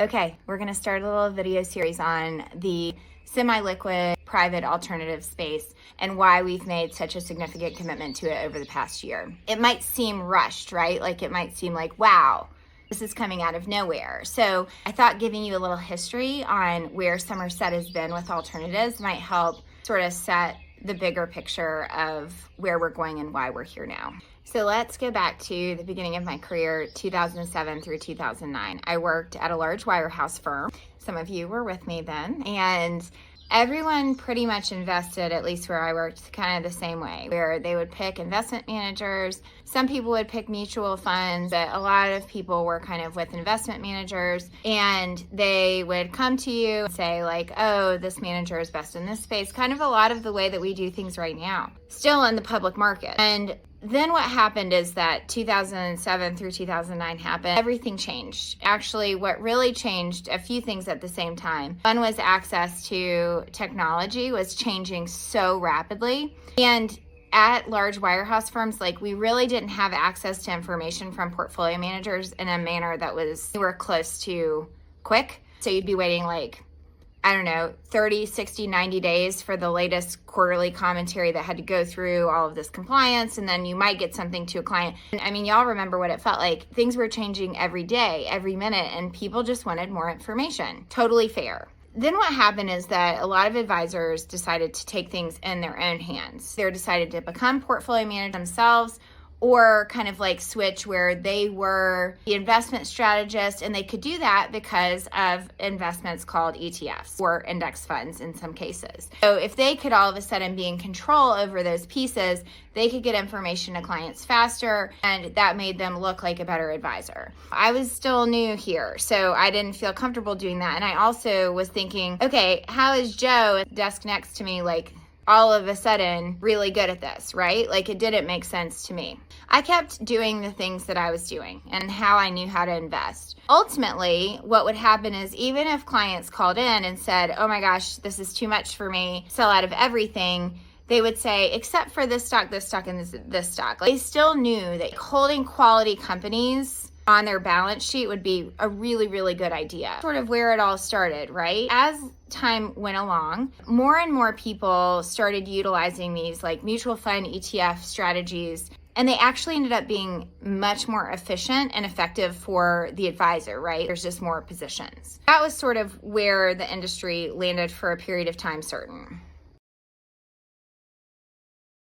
Okay, we're going to start a little video series on the semi-liquid private alternative space and why we've made such a significant commitment to it over the past year. It might seem rushed, right? Like it might seem like, wow, this is coming out of nowhere. So I thought giving you a little history on where Somerset has been with alternatives might help sort of set the bigger picture of where we're going and why we're here now. So let's go back to the beginning of my career, 2007 through 2009. I worked at a large wirehouse firm. Some of you were with me then. And everyone pretty much invested, at least where I worked, kind of the same way, where they would pick investment managers. Some people would pick mutual funds, but a lot of people were kind of with investment managers, and they would come to you and say like, oh, this manager is best in this space, kind of a lot of the way that we do things right now, still in the public market. And then what happened is that 2007 through 2009 happened. Everything changed. Actually, what really changed, a few things at the same time. One was access to technology was changing so rapidly. And at large wirehouse firms, like we really didn't have access to information from portfolio managers in a manner that was anywhere close to quick. So you'd be waiting like, I don't know, 30, 60, 90 days for the latest quarterly commentary that had to go through all of this compliance, and then you might get something to a client. And I mean, y'all remember what it felt like. Things were changing every day, every minute, and people just wanted more information. Totally fair. Then what happened is that a lot of advisors decided to take things in their own hands. They decided to become portfolio managers themselves, or kind of like switch where they were the investment strategist, and they could do that because of investments called ETFs or index funds in some cases. So if they could all of a sudden be in control over those pieces, they could get information to clients faster, and that made them look like a better advisor. I was still new here, so I didn't feel comfortable doing that. And I also was thinking, okay, how is Joe at the desk next to me like all of a sudden really good at this, right? Like it didn't make sense to me. I kept doing the things that I was doing and how I knew how to invest. Ultimately, what would happen is even if clients called in and said, oh my gosh, this is too much for me, sell out of everything, they would say, except for this stock, and this stock. They still knew that holding quality companies on their balance sheet would be a really, really good idea. Sort of where it all started, right? As time went along, more and more people started utilizing these like mutual fund ETF strategies, and they actually ended up being much more efficient and effective for the advisor, right? There's just more positions. That was sort of where the industry landed for a period of time certain.